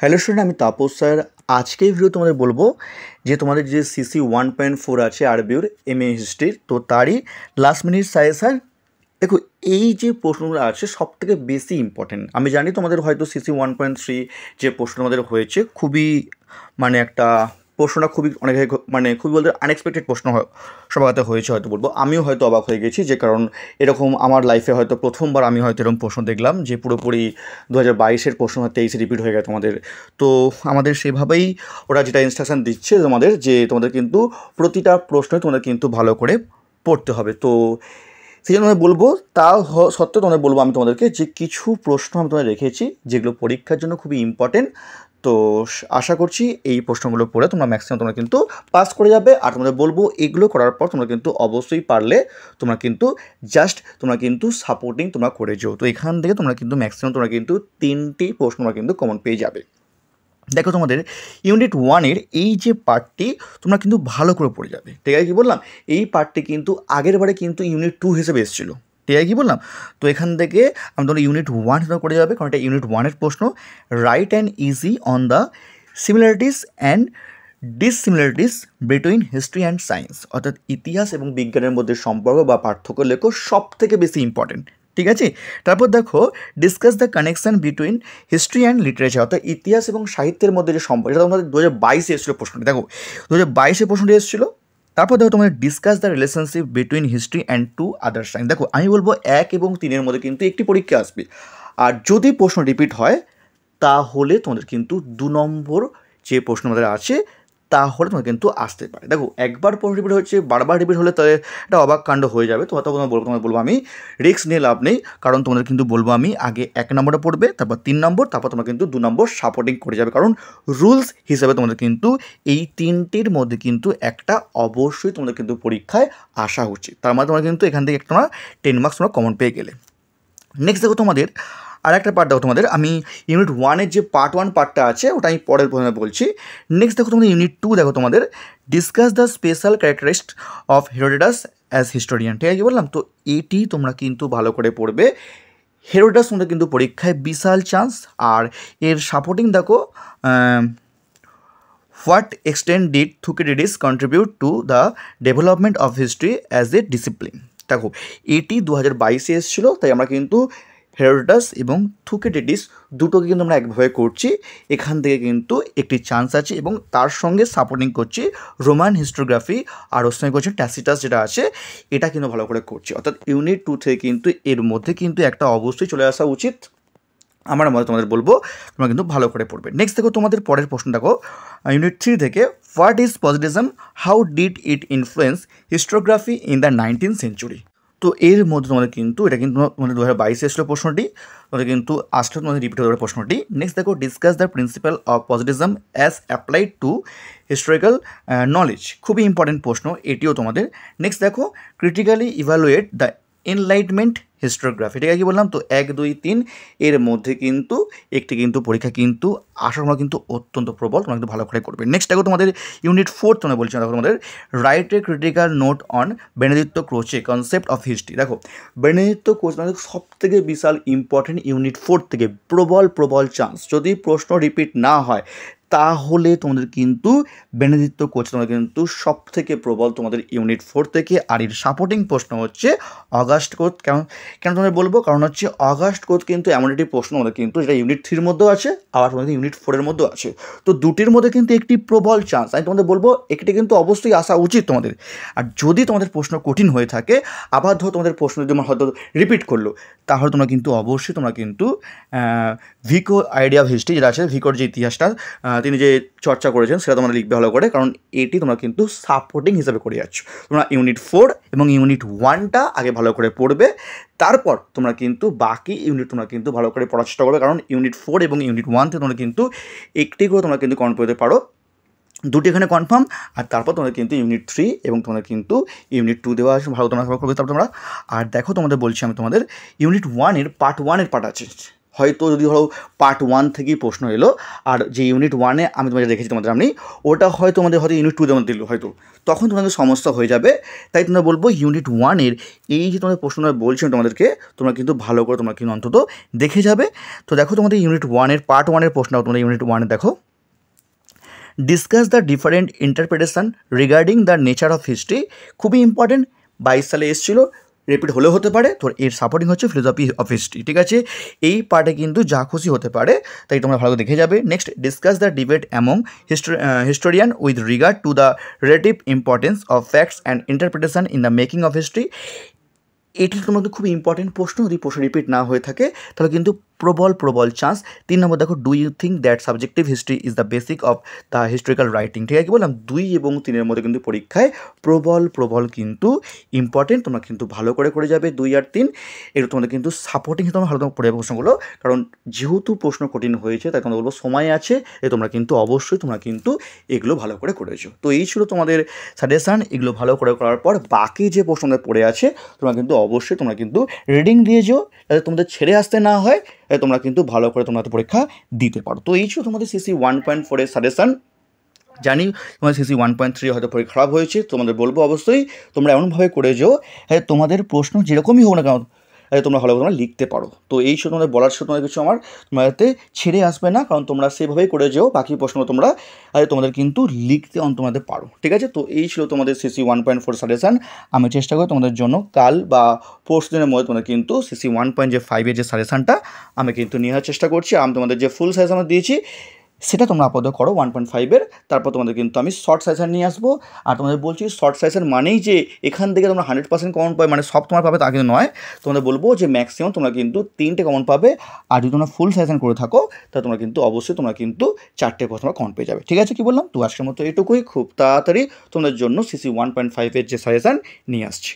Hello student, আমি Tapas sir. আজকে এই ভিডিও তোমাদের বলবো যে তোমাদের যে সিসি 1.4 আছে আরবিউর এমএ হিস্ট্রির, তো তারই লাস্ট মিনিট সাজেশন। দেখো, এই যে প্রশ্নগুলো আছে সব থেকে বেশি ইম্পর্টেন্ট। আমি জানি তোমাদের হয়তো সিসি 1.3 যে প্রশ্ন আমাদের হয়েছে খুবই একটা প্রশ্নটা খুবই খুবই বলতে আনএক্সপেক্টেড প্রশ্ন সবার হাতে হয়েছে, হয়তো বলবো আমিও হয়তো অবাক হয়ে গেছি, যে কারণ এরকম আমার লাইফে হয়তো প্রথমবার আমি হয়তো এরকম প্রশ্ন দেখলাম যে পুরোপুরি 2022-এর প্রশ্ন 23-এ রিপিট হয়ে গেছে তোমাদের। তো আমাদের সেভাবেই ওরা যেটা ইনস্ট্রাকশান দিচ্ছে তোমাদের, যে তোমাদের কিন্তু প্রতিটা প্রশ্নে তোমাদের কিন্তু ভালো করে পড়তে হবে। তো সেই জন্য আমি বলবো, সত্ত্বেও তোমাদের বলবো আমি তোমাদেরকে যে কিছু প্রশ্ন আমি তোমাদের রেখেছি যেগুলো পরীক্ষার জন্য খুবই ইম্পর্টেন্ট। তো আশা করছি এই প্রশ্নগুলো পড়ে তোমরা ম্যাক্সিমাম তোমরা কিন্তু পাস করে যাবে। আর তোমাদের বলবো এগুলো করার পর তোমরা কিন্তু অবশ্যই পারলে তোমরা কিন্তু তোমরা কিন্তু সাপোর্টিং তোমরা করে যাও। তো এখান থেকে তোমরা কিন্তু ম্যাক্সিমাম তোমরা কিন্তু 3টি প্রশ্ন তোমরা কিন্তু কমন পেয়ে যাবে। দেখো, তোমাদের ইউনিট 1-এর এই যে পার্টটি তোমরা কিন্তু ভালো করে পড়ে যাবে। ঠিক আছে, কি বললাম, এই পার্টটি কিন্তু আগের বারে কিন্তু ইউনিট 2 হিসেবে এসেছিলো। ঠিক আছে, কি বললাম। তো এখান থেকে আমি তোমরা ইউনিট 1 হিসেবে করে যাবে, কারণ এটা ইউনিট 1-এর প্রশ্ন। Write an essay on the similarities and dissimilarities between history and science, অর্থাৎ ইতিহাস এবং বিজ্ঞানের মধ্যে সম্পর্ক বা পার্থক্য লেখো, সব থেকে বেশি ইম্পর্টেন্ট। ঠিক আছে, তারপর দেখো discuss the connection between history and literature, অর্থাৎ ইতিহাস এবং সাহিত্যের মধ্যে যে সম্পর্ক, এটা তোমাদের 2022-এ এসেছিলো প্রশ্নটি। দেখো, 2022-এ প্রশ্নটি এসেছিলো। তারপর দেখো তোমাদের discuss the relationship between history and 2 other science. দেখো, আমি বলবো 1 এবং 3-এর মধ্যে কিন্তু একটি পরীক্ষা আসবে, আর যদি প্রশ্ন রিপিট হয় তাহলে তোমাদের কিন্তু 2 নম্বর যে প্রশ্ন আমাদের আছে তাহলে তোমার কিন্তু আসতে পারে। দেখো, একবার প্রশ্ন রিপিট হচ্ছে, বারবার রিপিট হলে তাহলে এটা অবাক কাণ্ড হয়ে যাবে। তো তোমাদের বলবো আমি রিস্ক নিয়ে লাভ নেই, কারণ তোমাদের কিন্তু বলবো আমি আগে 1 নম্বরে পড়বে, তারপর 3 নম্বর, তারপর তোমরা কিন্তু 2 নম্বর সাপোর্টিং করে যাবে। কারণ রুলস হিসেবে তোমাদের কিন্তু এই 3টির মধ্যে কিন্তু একটা অবশ্যই তোমাদের কিন্তু পরীক্ষায় আসা উচিত। তার মানে তোমরা কিন্তু এখান থেকে একটা 10 মার্কস তোমরা কমন পেয়ে গেলে। নেক্সট দেখো, তোমাদের আর একটা পার্ট দেখো, তোমাদের আমি ইউনিট 1-এর যে পার্ট 1 পার্টটা আছে ওটা আমি পরের প্রশ্নে বলছি। নেক্সট দেখো, তোমাদের ইউনিট 2 দেখো, তোমাদের discuss the special characteristics of Herodotus as historian. ঠিক আছে, কি বললাম। তো এটি তোমরা কিন্তু ভালো করে পড়বে। হেরোডোটাস তোমাদের কিন্তু পরীক্ষায় বিশাল চান্স। আর এর সাপোর্টিং দেখো, what extent did Thucydides contribute to the development of history as a discipline. দেখো, এটি 2022-এ এসেছিলো, তাই আমরা কিন্তু হেরোডোটাস এবং থুকিডিডিস দুটোকে কিন্তু আমরা একভাবে করছি। এখান থেকে কিন্তু একটি চান্স আছে, এবং তার সঙ্গে সাপোর্টিং করছি রোমান হিস্টোগ্রাফি, আর ওর সঙ্গে করছি ট্যাসিটাস যেটা আছে, এটা কিন্তু ভালো করে করছি। অর্থাৎ ইউনিট 2 থেকে কিন্তু এর মধ্যে কিন্তু একটা অবশ্যই চলে আসা উচিত। আমার মতে তোমাদের বলবো তোমরা কিন্তু ভালো করে পড়বে। নেক্সট দেখো, তোমাদের পরের প্রশ্ন দেখো, ইউনিট 3 থেকে what is positivism, how did it influence historiography in the 19th century. তো এর মধ্যে তোমাদের কিন্তু এটা কিন্তু তোমাদের 2022-এ এসেছিলো প্রশ্নটি, তোমাদের কিন্তু আসলে তোমাদের রিপিট হতে পারে প্রশ্নটি। নেক্সট দেখো, discuss the principal of positivism as applied to historical knowledge. খুবই ইম্পর্টেন্ট প্রশ্ন এটিও তোমাদের। নেক্সট দেখো, critically evaluate the enlightenment historiography. ঠিক আছে, কি বললাম। তো 1, 2, 3 এর মধ্যে কিন্তু একটি কিন্তু পরীক্ষা কিন্তু আসার সম্ভাবনা কিন্তু অত্যন্ত প্রবল, তোমরা কিন্তু ভালো করে করবে। নেক্সট দেখো, তোমাদের ইউনিট 4 তোমরা বলছি, দেখো তোমাদের write a critical note on Benedetto Croce concept of history. দেখো, বেনেডিক্টো ক্রোচে মানে সব থেকে বিশাল ইম্পর্টেন্ট, ইউনিট 4 থেকে প্রবল চান্স। যদি প্রশ্ন রিপিট না হয় তাহলে তোমাদের কিন্তু বেনেডিক্টো কোচ তোমাদের কিন্তু সব থেকে প্রবল তোমাদের ইউনিট 4 থেকে। আর এর সাপোর্টিং প্রশ্ন হচ্ছে অগাস্ট কোচ। কেন তোমাদের বলবো, কারণ হচ্ছে অগাস্ট কোচ কিন্তু এমন একটি প্রশ্ন আমাদের কিন্তু যেটা ইউনিট 3-র মধ্যেও আছে, আবার তোমাদের ইউনিট 4-এর মধ্যেও আছে। তো দুটির মধ্যে কিন্তু একটি প্রবল চান্স, আমি তোমাদের বলবো একটি কিন্তু অবশ্যই আসা উচিত তোমাদের। আর যদি তোমাদের প্রশ্ন কঠিন হয়ে থাকে, আবার ধরো তোমাদের প্রশ্ন যদি হয়তো রিপিট করলো, তাহলে তোমরা কিন্তু অবশ্যই তোমরা কিন্তু ভিকো আইডিয়া অফ হিস্ট্রি যেটা আছে, ভিকোর যে ইতিহাসটা তিনি যে চর্চা করেছেন সেটা তোমরা লিখবে ভালো করে, কারণ এটি তোমরা কিন্তু সাপোর্টিং হিসাবে করে যাচ্ছ। তোমরা ইউনিট 4 এবং ইউনিট 1টা আগে ভালো করে পড়বে, তারপর তোমরা কিন্তু বাকি ইউনিট তোমরা কিন্তু ভালো করে পড়ার চেষ্টা করবে, কারণ ইউনিট 4 এবং ইউনিট 1 থেকে তোমরা কিন্তু একটি করে তোমরা কিন্তু কনফার্ম করতে পারো, দুটি এখানে কনফার্ম। আর তারপর তোমাদের কিন্তু ইউনিট 3 এবং তোমাদের কিন্তু ইউনিট 2 দেওয়া আছে, ভালো তোমরা করবে। তারপর তোমরা আর দেখো, তোমাদের বলছি আমি তোমাদের ইউনিট 1-এর পার্ট 1-এর পার্ট আছে, হয়তো যদি ধরো পার্ট 1 থেকেই প্রশ্ন এলো, আর যে ইউনিট 1-এ আমি তোমাদের রেখেছি তোমাদের আমি, ওটা হয়তো তোমাদের হয়তো ইউনিট 2 যেমন দিল হয়তো, তখন তোমাদের সমস্যা হয়ে যাবে। তাই তোমরা বলবো ইউনিট 1-এর এই যে তোমাদের প্রশ্নটা বলছি তোমাদেরকে, তোমরা কিন্তু ভালো করে তোমরা কিন্তু অন্তত দেখে যাবে। তো দেখো তোমাদের ইউনিট 1-এর পার্ট 1-এর প্রশ্ন তোমরা ইউনিট 1-এ দেখো, discuss the different interpretation regarding the nature of history. খুবই ইম্পর্টেন্ট, 22 সালে এসেছিলো, রিপিট হলেও হতে পারে। তো এর সাপোর্টিং হচ্ছে ফিলোসফি অফ হিস্ট্রি, ঠিক আছে। এই পার্টে কিন্তু যা খুশি হতে পারে, তাই তোমরা ভালো দেখে যাবে। Next, discuss the debate among historian with regard to the relative importance of facts and interpretation in the making of history. এটি তোমার খুব ইম্পর্টেন্ট প্রশ্ন, যদি প্রশ্ন রিপিট না হয়ে থাকে তাহলে কিন্তু প্রবল চান্স। 3 নম্বর দেখো, do you think that subjective history is the basic of the historical writing. ঠিক আছে, কি বললাম, 2 এবং 3-এর মধ্যে কিন্তু পরীক্ষায় প্রবল কিন্তু ইম্পর্টেন্ট, তোমরা কিন্তু ভালো করে যাবে 2 আর 3। এগুলো তোমাদের কিন্তু সাপোর্টিং তোমরা ভালো পড়ে যাবে প্রশ্নগুলো, কারণ যেহেতু প্রশ্ন কঠিন হয়েছে তাই তোমাদের বলবো সময় আছে, তোমরা কিন্তু অবশ্যই তোমরা কিন্তু এগুলো ভালো করে করেছো। তো এই ছিল তোমাদের সাজেশান। এগুলো ভালো করে করার পর বাকি যে প্রশ্নদের পড়ে আছে তোমরা কিন্তু অবশ্যই তোমরা কিন্তু রিডিং দিয়ে যাও, যাতে তোমাদের ছেড়ে আসতে না হয়, তোমরা কিন্তু ভালো করে তোমরা পরীক্ষা দিতে পারো। তো এই ছিল তোমাদের সিসি 1.4-এর সাজেশান। জানি তোমাদের সিসি 1.3 হয়তো পরীক্ষা খারাপ হয়েছে, তোমাদের বলবো অবশ্যই তোমরা এমনভাবে করে যাও তোমাদের প্রশ্ন যেরকমই হোক না কেন তোমরা ভালো তোমরা লিখতে পারো। তো এই ছিল তোমাদের বলার ছিল তোমাদের কিছু আমার, তোমরা যাতে ছেড়ে আসবে না, কারণ তোমরা সেভাবেই করে যাও, বাকি প্রশ্ন তোমরা তোমাদের কিন্তু লিখতে তোমাদের পারো, ঠিক আছে। তো এই ছিল তোমাদের সিসি 1.4 সাজেশান। আমি চেষ্টা করি তোমাদের জন্য কাল বা পরশু দিনের মধ্যে তোমরা কিন্তু সিসি 1.5-এর যে সাজেশানটা আমি কিন্তু নেওয়ার চেষ্টা করছি। আমি তোমাদের যে ফুল সাজেশান দিয়েছি সেটা তোমরা আপাতত করো 1.5-এর, তারপর তোমাদের কিন্তু আমি শর্ট সাজেশান নিয়ে আসবো। আর তোমাদের বলছি শর্ট সাজেশান মানেই যে এখান থেকে তোমরা 100% কমন পাবে, মানে সব তোমার পাবে তা কিন্তু নয়। তোমাদের বলবো যে ম্যাক্সিমাম তোমরা কিন্তু 3টে কমন পাবে, আর যদি তোমরা ফুল সাজেশান করে থাকো তাহলে তোমরা কিন্তু অবশ্যই তোমরা কিন্তু 4টে তোমরা কমন পেয়ে যাবে, ঠিক আছে, কি বললাম। তো আজকের মতো এইটুকুই, খুব তাড়াতাড়ি তোমাদের জন্য সিসি 1.5-এর যে সাজেশান নিয়ে আসছি।